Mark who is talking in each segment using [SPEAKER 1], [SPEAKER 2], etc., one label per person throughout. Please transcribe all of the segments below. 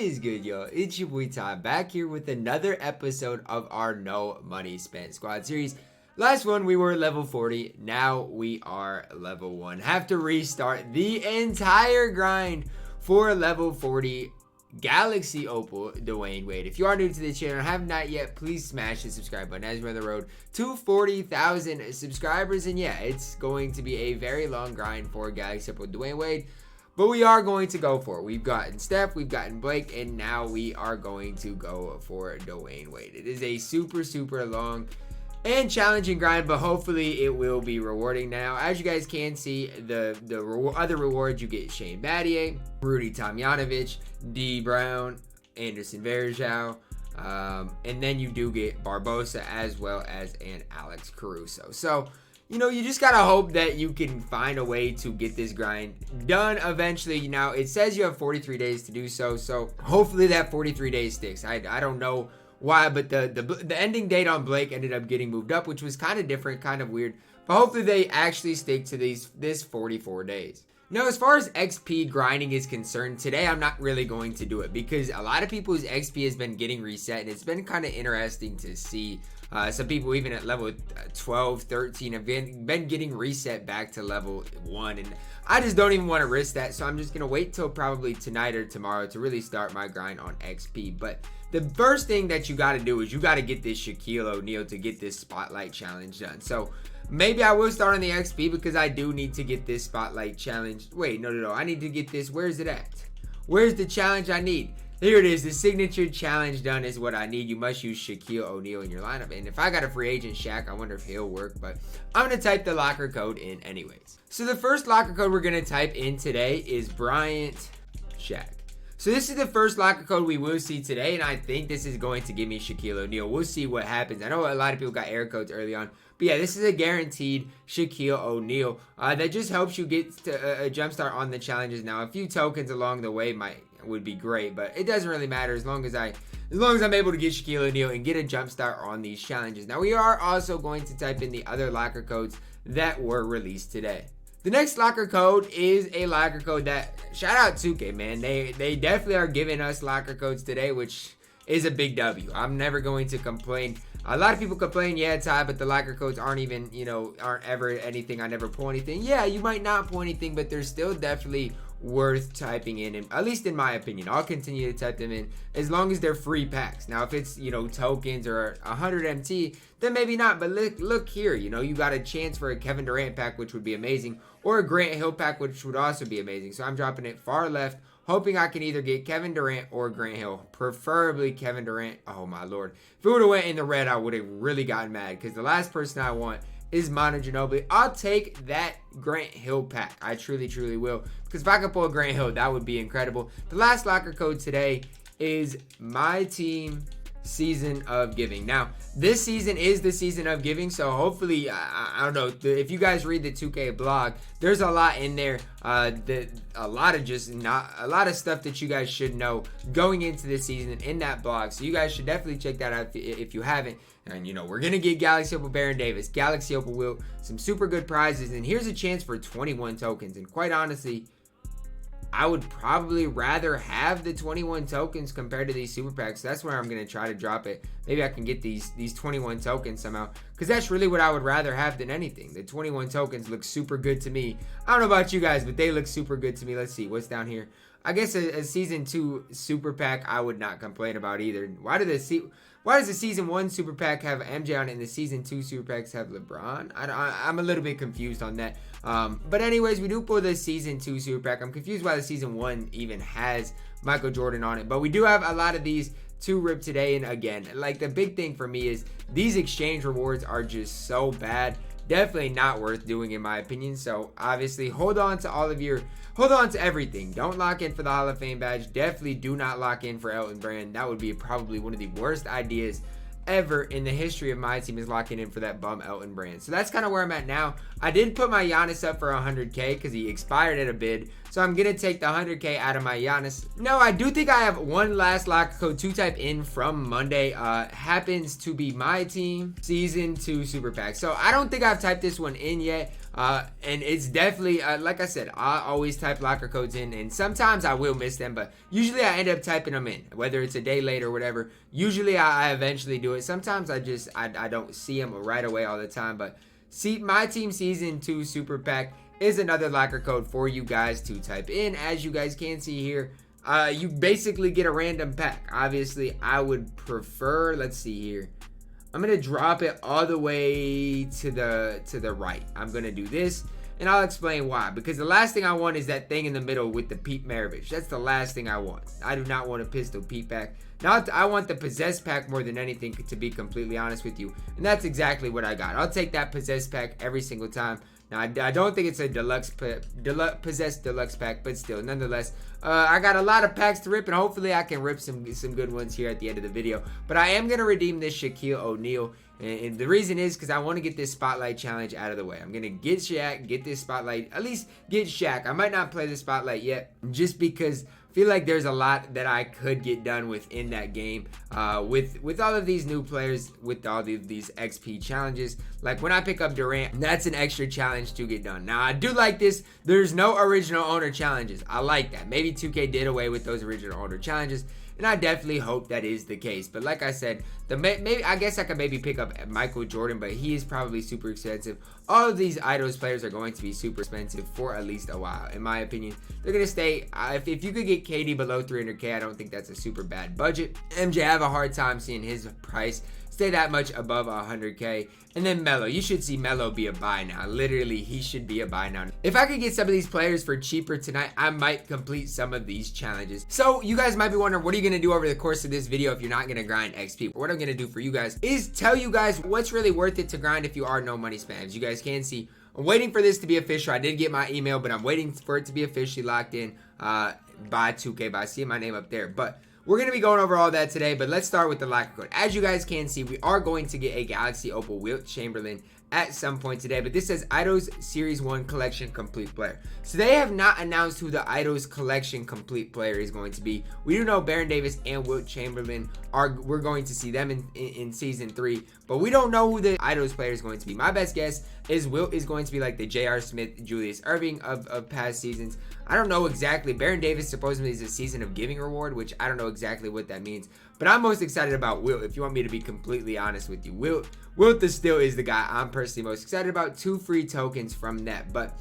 [SPEAKER 1] is good, yo? It's your boy Ty, back here with another episode of our No Money Spent Squad series. Last one we were level 40, now we are level 1. Have to restart the entire grind for level 40 Galaxy Opal Dwayne Wade. If you are new to the channel and have not yet, please smash the subscribe button as we're on the road to 40,000 subscribers. And yeah, it's going to be a very long grind for Galaxy Opal Dwayne Wade, but we are going to go for it. We've gotten Steph, we've gotten Blake, and now we are going to go for Dwayne Wade. It is a super long and challenging grind, but hopefully it will be rewarding. Now, as you guys can see, the other rewards, you get Shane Battier, Rudy Tomjanovich, D Brown, Anderson Varejao, and then you do get Barbosa as well as an Alex Caruso. So, you know, you just gotta hope that you can find a way to get this grind done eventually. Now, it says you have 43 days to do so, so hopefully that 43 days sticks. I don't know why, but the ending date on Blake ended up getting moved up, which was kind of different, kind of weird. But hopefully they actually stick to this 44 days. Now, as far as XP grinding is concerned, today I'm not really going to do it because a lot of people's XP has been getting reset, and it's been kind of interesting to see some people even at level 12, 13 have been getting reset back to level 1, and I just don't even want to risk that, so I'm just going to wait till probably tonight or tomorrow to really start my grind on XP. But the first thing that you got to do is you got to get this Shaquille O'Neal to get this Spotlight Challenge done. So maybe I will start on the XP because I do need to get this Spotlight Challenge. Wait, no. I need to get this. Where is it at? Where's the challenge I need? Here it is. The signature challenge done is what I need. You must use Shaquille O'Neal in your lineup. And if I got a free agent Shaq, I wonder if he'll work. But I'm going to type the locker code in anyways. So the first locker code we're going to type in today is Bryant Shaq. So this is the first locker code we will see today, and I think this is going to give me Shaquille O'Neal. We'll see what happens. I know a lot of people got error codes early on, but yeah, this is a guaranteed Shaquille O'Neal that just helps you get to a jump start on the challenges. Now, a few tokens along the way would be great, but it doesn't really matter as long as I'm able to get Shaquille O'Neal and get a jump start on these challenges. Now, we are also going to type in the other locker codes that were released today. The next locker code is a locker code that, shout out 2K, man. They definitely are giving us locker codes today, which is a big W. I'm never going to complain. A lot of people complain, yeah, Ty, but the locker codes aren't even, aren't ever anything. I never pull anything. Yeah, you might not pull anything, but they're still definitely worth typing in, and at least in my opinion. I'll continue to type them in as long as they're free packs. Now, if it's, tokens or 100 MT, then maybe not. But look here, you got a chance for a Kevin Durant pack, which would be amazing, or a Grant Hill pack, which would also be amazing. So I'm dropping it far left, hoping I can either get Kevin Durant or Grant Hill, preferably Kevin Durant. Oh my lord, if it would have went in the red, I would have really gotten mad because the last person I want is Manu Ginobili. I'll take that Grant Hill pack. I truly will, because if I could pull a Grant Hill, that would be incredible. The last locker code today is MyTEAM Season of Giving. Now, this season is the season of giving, so hopefully, I don't know, if you guys read the 2K blog, there's a lot in there, a lot of stuff that you guys should know going into this season in that blog. So you guys should definitely check that out if you haven't. And we're gonna get Galaxy Opal Baron Davis, Galaxy Opal Will, some super good prizes, and here's a chance for 21 tokens. And quite honestly, I would probably rather have the 21 tokens compared to these super packs. So that's where I'm going to try to drop it. Maybe I can get these 21 tokens somehow, because that's really what I would rather have than anything. The 21 tokens look super good to me. I don't know about you guys, but they look super good to me. Let's see what's down here. I guess a season 2 super pack I would not complain about either. Why does the season 1 super pack have MJ on it and the season 2 super packs have LeBron? I'm a little bit confused on that. But anyways, we do pull the season 2 super pack. I'm confused why the season 1 even has Michael Jordan on it. But we do have a lot of these to rip today. And again, like, the big thing for me is these exchange rewards are just so bad. Definitely not worth doing in my opinion. So obviously hold on to everything. Don't lock in for the Hall of Fame badge. Definitely do not lock in for Elton Brand. That would be probably one of the worst ideas ever in the history of my team, is locking in for that bum Elton Brand. So that's kind of where I'm at now. I did put my Giannis up for 100k because he expired at a bid. So I'm going to take the 100k out of my Giannis. No, I do think I have one last locker code to type in from Monday. Happens to be MyTEAM Season 2 Super Pack. So I don't think I've typed this one in yet. And it's definitely, like I said, I always type locker codes in, and sometimes I will miss them, but usually I end up typing them in, whether it's a day late or whatever. Usually I eventually do it. Sometimes I don't see them right away all the time, but see, my team season 2 super pack is another locker code for you guys to type in. As you guys can see here, you basically get a random pack. Obviously, I would prefer, let's see here, I'm gonna drop it all the way to the right. I'm gonna do this, and I'll explain why. Because the last thing I want is that thing in the middle with the Pete Maravich. That's the last thing I want. I do not want a pistol Pete pack. Now I want the possess pack more than anything, to be completely honest with you, and that's exactly what I got. I'll take that possess pack every single time. Now, I don't think it's a possess deluxe pack, but still, nonetheless, I got a lot of packs to rip, and hopefully I can rip some good ones here at the end of the video. But I am going to redeem this Shaquille O'Neal, and the reason is because I want to get this Spotlight Challenge out of the way. I'm going to get Shaq, get this Spotlight, at least get Shaq. I might not play the Spotlight yet, just because I feel like there's a lot that I could get done within that game with all of these new players, with all of these XP challenges. Like when I pick up Durant, that's an extra challenge to get done. Now I do like this. There's no original owner challenges. I like that. Maybe 2K did away with those original owner challenges, and I definitely hope that is the case. But like I said, maybe I guess I could maybe pick up Michael Jordan, but he is probably super expensive. All of these idols players are going to be super expensive for at least a while, in my opinion. They're gonna stay. If you could get KD below 300K, I don't think that's a super bad budget. MJ, I have a hard time seeing his price stay that much above 100K. And then Melo, you should see Melo be a buy now. Literally, he should be a buy now. If I could get some of these players for cheaper tonight, I might complete some of these challenges. So you guys might be wondering, what are you gonna do over the course of this video if you're not gonna grind XP? What I'm gonna do for you guys is tell you guys what's really worth it to grind if you are no money spams. You guys can see, I'm waiting for this to be official. I did get my email, but I'm waiting for it to be officially locked in by 2K, by seeing my name up there. But we're going to be going over all that today, but let's start with the locker code. As you guys can see, we are going to get a Galaxy Opal Wilt Chamberlain at some point today, but this says Idols Series 1 Collection Complete Player. So they have not announced who the Idols Collection Complete Player is going to be. We do know Baron Davis and Wilt Chamberlain we're going to see them in Season 3, but we don't know who the Idols player is going to be. My best guess is Wilt is going to be like the J.R. Smith, Julius Erving of past seasons. I don't know exactly. Baron Davis supposedly is a season of giving reward, which I don't know exactly what that means. But I'm most excited about Wilt, if you want me to be completely honest with you. Wilt still is the guy I'm personally most excited about. 2 free tokens from that. But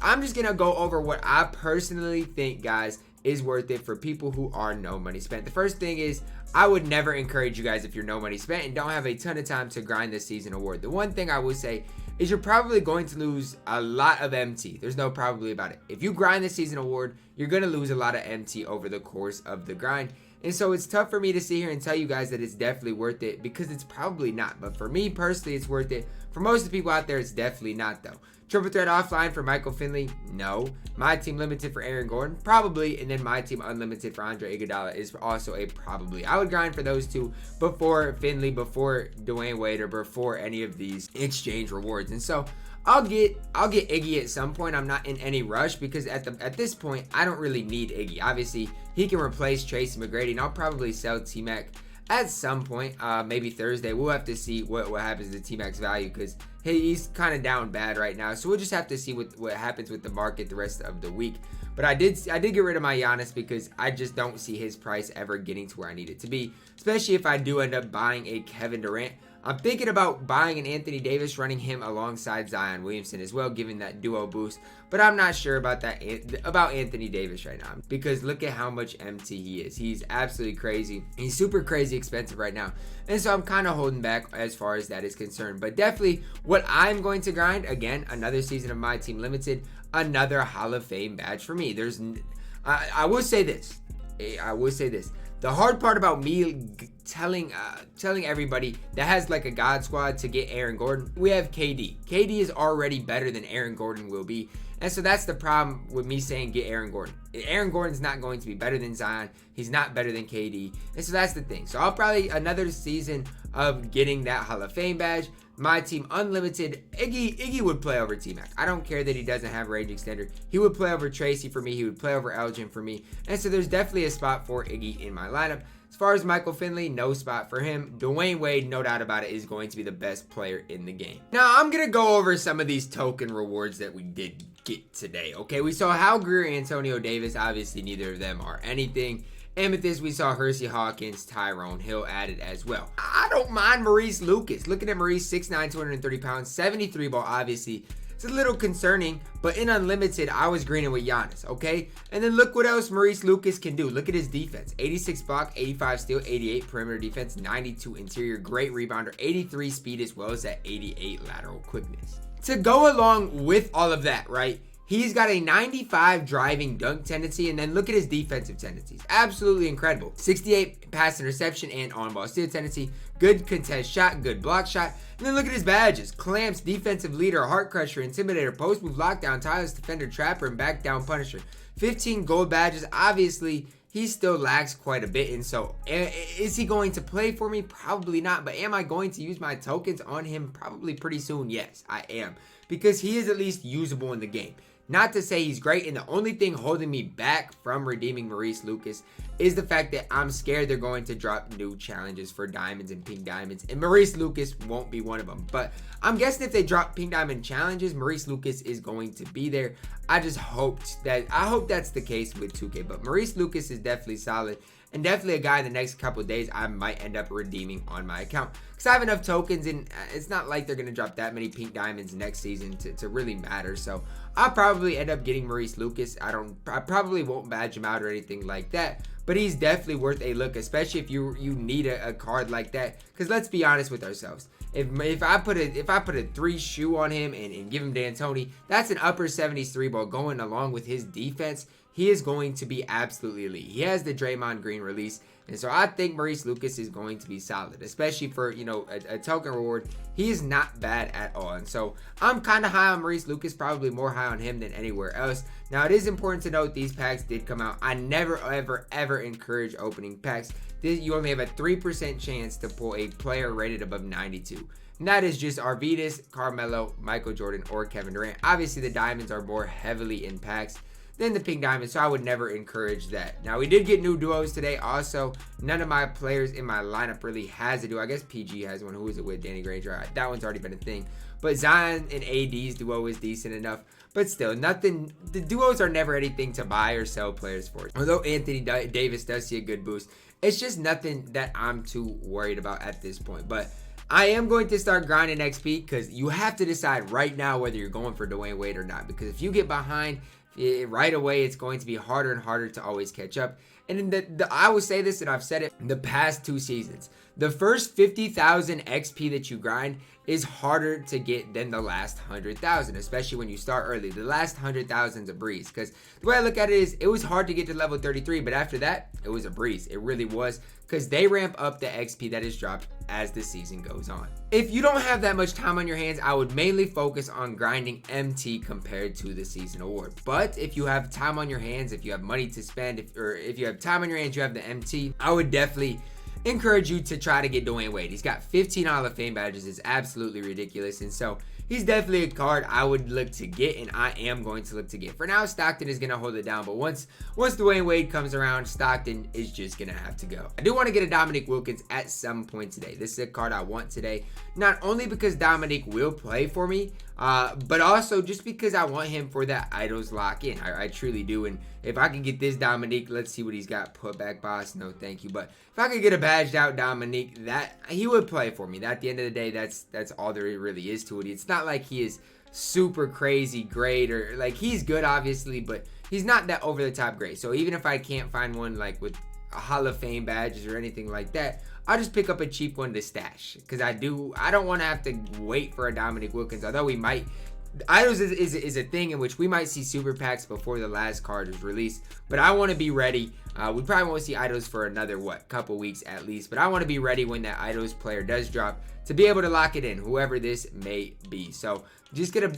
[SPEAKER 1] I'm just going to go over what I personally think, guys, is worth it for people who are no money spent. The first thing is, I would never encourage you guys, if you're no money spent and don't have a ton of time, to grind the season award. The one thing I would say is you're probably going to lose a lot of MT. There's no probably about it. If you grind the season award, you're going to lose a lot of MT over the course of the grind. And so it's tough for me to sit here and tell you guys that it's definitely worth it, because it's probably not. But for me personally, it's worth it. For most of the people out there, it's definitely not, though. Triple threat offline for Michael Finley? No. My team limited for Aaron Gordon? Probably. And then my team unlimited for Andre Iguodala is also a probably. I would grind for those two before Finley, before Dwayne Wade, or before any of these exchange rewards. And so I'll get Iggy at some point. I'm not in any rush, because at this point, I don't really need Iggy. Obviously, he can replace Tracy McGrady, and I'll probably sell T-Mac at some point, maybe Thursday. We'll have to see what happens to T-Mac's value, because he's kind of down bad right now. So we'll just have to see what happens with the market the rest of the week. But I did get rid of my Giannis, because I just don't see his price ever getting to where I need it to be, especially if I do end up buying a Kevin Durant. I'm thinking about buying an Anthony Davis, running him alongside Zion Williamson as well, giving that duo boost. But I'm not sure about Anthony Davis right now, because look at how much MT he is. He's absolutely crazy. He's super crazy expensive right now. And so I'm kind of holding back as far as that is concerned. But definitely what I'm going to grind, again, another season of My Team Limited, another Hall of Fame badge for me. I will say this. The hard part about me telling everybody that has like a God squad to get Aaron Gordon, we have KD. KD is already better than Aaron Gordon will be. And so that's the problem with me saying get Aaron Gordon. Aaron Gordon's not going to be better than Zion. He's not better than KD. And so that's the thing. So I'll probably another season of getting that Hall of Fame badge. My team unlimited. Iggy would play over T-Mac. I don't care that he doesn't have range extender. He would play over Tracy for me. He would play over Elgin for me. And so there's definitely a spot for Iggy in my lineup. As far as Michael Finley, no spot for him. Dwayne Wade, no doubt about it, is going to be the best player in the game. Now, I'm going to go over some of these token rewards that we did get today. Okay, we saw Hal Greer, Antonio Davis. Obviously, neither of them are anything. Amethyst, we saw Hersey Hawkins, Tyrone Hill added as well. I don't mind Maurice Lucas. Looking at Maurice, 6'9", 230 pounds, 73 ball, obviously. It's a little concerning, but in Unlimited, I was greening with Giannis, okay? And then look what else Maurice Lucas can do. Look at his defense. 86 block, 85 steal, 88 perimeter defense, 92 interior, great rebounder, 83 speed, as well as that 88 lateral quickness. To go along with all of that, right? He's got a 95 driving dunk tendency, and then look at his defensive tendencies. Absolutely incredible. 68 pass interception and on-ball steal tendency. Good contest shot, good block shot. And then look at his badges. Clamps, defensive leader, heart crusher, intimidator, post move, lockdown, tireless defender, trapper, and back down punisher. 15 gold badges. Obviously, he still lacks quite a bit, and so is he going to play for me? Probably not, but am I going to use my tokens on him? Probably pretty soon, yes, I am. Because he is at least usable in the game. Not to say he's great, and the only thing holding me back from redeeming Maurice Lucas is the fact that I'm scared they're going to drop new challenges for diamonds and pink diamonds, and Maurice Lucas won't be one of them. But I'm guessing if they drop pink diamond challenges, Maurice Lucas is going to be there. I hope that's the case with 2K, but Maurice Lucas is definitely solid. And definitely a guy in the next couple of days I might end up redeeming on my account. Because I have enough tokens, and it's not like they're going to drop that many pink diamonds next season to really matter. So I'll probably end up getting Maurice Lucas. I probably won't badge him out or anything like that. But he's definitely worth a look, especially if you need a card like that. Because let's be honest with ourselves. If I put a 3 shoe on him and give him D'Antoni, that's an upper 70s 3 ball going along with his defense. He is going to be absolutely elite. He has the Draymond Green release. And so I think Maurice Lucas is going to be solid, especially for, a token reward. He is not bad at all. And so I'm kind of high on Maurice Lucas, probably more high on him than anywhere else. Now, it is important to note these packs did come out. I never, ever encourage opening packs. You only have a 3% chance to pull a player rated above 92. And that is just Arvidas, Carmelo, Michael Jordan, or Kevin Durant. Obviously, the diamonds are more heavily in packs than the pink diamond, so I would never encourage that. Now, we did get new duos today. Also, none of my players in my lineup really has a duo. I guess PG has one. Who is it with? Danny Granger. That one's already been a thing. But Zion and AD's duo is decent enough. But still, nothing. The duos are never anything to buy or sell players for. Although Anthony Davis does see a good boost, it's just nothing that I'm too worried about at this point. But I am going to start grinding XP because you have to decide right now whether you're going for Dwayne Wade or not. Because if you get behind right away, it's going to be harder and harder to always catch up. And in I will say this, and I've said it in the past 2 seasons. The first 50,000 XP that you grind is harder to get than the last 100,000, especially when you start early. The last 100,000 is a breeze, because the way I look at it is it was hard to get to level 33, but after that, it was a breeze. It really was, because they ramp up the XP that is dropped as the season goes on. If you don't have that much time on your hands, I would mainly focus on grinding MT compared to the season award. But if you have time on your hands, if you have money to spend, if you have time on your hands, you have the MT, I would definitely encourage you to try to get Dwayne Wade. He's got 15 Hall of Fame badges. It's absolutely ridiculous. And so he's definitely a card I would look to get, and I am going to look to get. For now, Stockton is going to hold it down, but once Dwayne Wade comes around, Stockton is just going to have to go. I do want to get a Dominique Wilkins at some point today. This is a card I want today, not only because Dominique will play for me, but also just because I want him for that Idols lock-in. I truly do, and if I can get this Dominique, let's see what he's got. Put back boss, no thank you. But if I could get a badged out Dominique, that he would play for me. At the end of the day, that's all there really is to it. It's not like he is super crazy great, or like he's good obviously, but he's not that over the top great. So even if I can't find one like with a Hall of Fame badges or anything like that, I'll just pick up a cheap one to stash, because I don't want to have to wait for a Dominique Wilkins, although we might. Idols is a thing in which we might see super packs before the last card is released, but I want to be ready. We probably won't see Idols for another couple weeks at least, but I want to be ready when that Idols player does drop to be able to lock it in, whoever this may be. So just gonna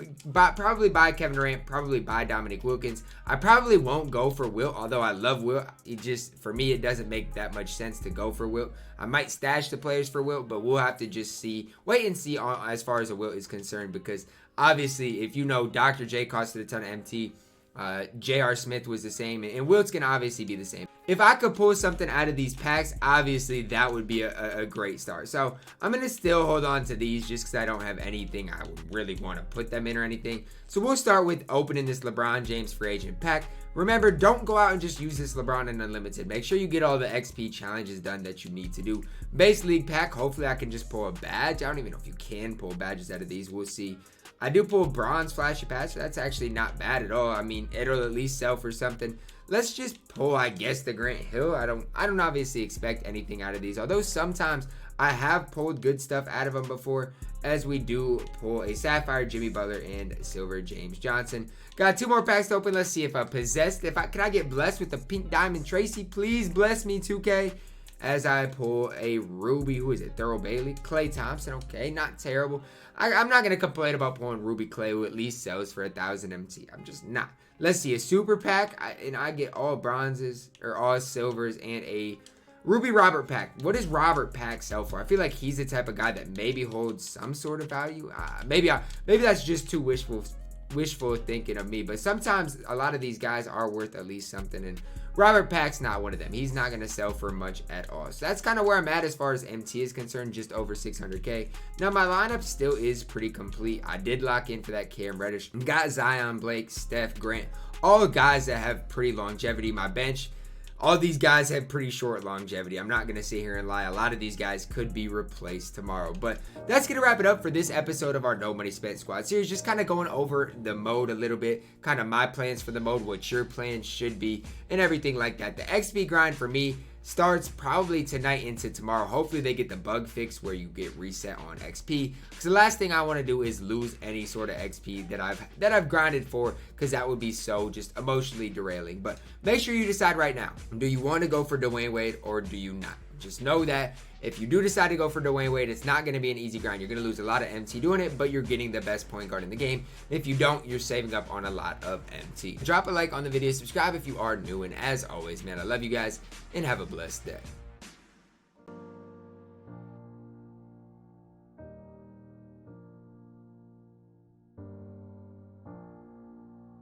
[SPEAKER 1] probably buy Kevin Durant, probably buy Dominique Wilkins. I probably won't go for Wilt, although I love Wilt. For me, it doesn't make that much sense to go for Wilt. I might stash the players for Wilt, but we'll have to just wait and see as far as a Wilt is concerned, because obviously, if you know, Dr. J costed a ton of MT. J.R. Smith was the same, and Wilt's gonna obviously be the same. If I could pull something out of these packs, obviously that would be a great start. So I'm gonna still hold on to these just because I don't have anything I would really want to put them in or anything. So we'll start with opening this LeBron James free agent pack. Remember, don't go out and just use this LeBron in Unlimited. Make sure you get all the XP challenges done that you need to do. Base League pack, hopefully I can just pull a badge. I don't even know if you can pull badges out of these. We'll see. I do pull bronze flashy patch. That's actually not bad at all. I mean, it'll at least sell for something. Let's just pull, I guess, the Grant Hill. I don't obviously expect anything out of these. Although sometimes I have pulled good stuff out of them before, as we do pull a Sapphire Jimmy Butler and Silver James Johnson. Got 2 more packs to open. Let's see if I'm possessed. Can I get blessed with the Pink Diamond Tracy? Please bless me, 2K. As I pull a Ruby, who is it? Thurl Bailey, Klay Thompson. Okay, not terrible. I'm not gonna complain about pulling Ruby Klay, who at least sells for 1,000 MT. I'm just not. Let's see, a super pack, and I get all bronzes or all silvers and a Ruby Robert pack. What does Robert pack sell for? I feel like he's the type of guy that maybe holds some sort of value. Maybe that's just too wishful thinking of me. But sometimes a lot of these guys are worth at least something, and Robert Pack's not one of them. He's not going to sell for much at all. So that's kind of where I'm at as far as MT is concerned, just over 600K. Now my lineup still is pretty complete. I did lock in for that Cam Reddish. Got Zion, Blake, Steph, Grant, all guys that have pretty longevity. My bench, all these guys have pretty short longevity. I'm not going to sit here and lie. A lot of these guys could be replaced tomorrow. But that's going to wrap it up for this episode of our No Money Spent Squad series. Just kind of going over the mode a little bit. Kind of my plans for the mode, what your plans should be, and everything like that. The XP grind for me starts probably tonight into tomorrow. Hopefully they get the bug fix where you get reset on XP, because the last thing I want to do is lose any sort of XP that I've grinded for, because that would be so just emotionally derailing. But make sure you decide right now, do you want to go for Dwayne Wade or do you not? Just know that if you do decide to go for Dwayne Wade, it's not going to be an easy grind. You're going to lose a lot of MT doing it, but you're getting the best point guard in the game. If you don't, you're saving up on a lot of MT. Drop a like on the video, subscribe if you are new, and as always, man, I love you guys, and have a blessed day.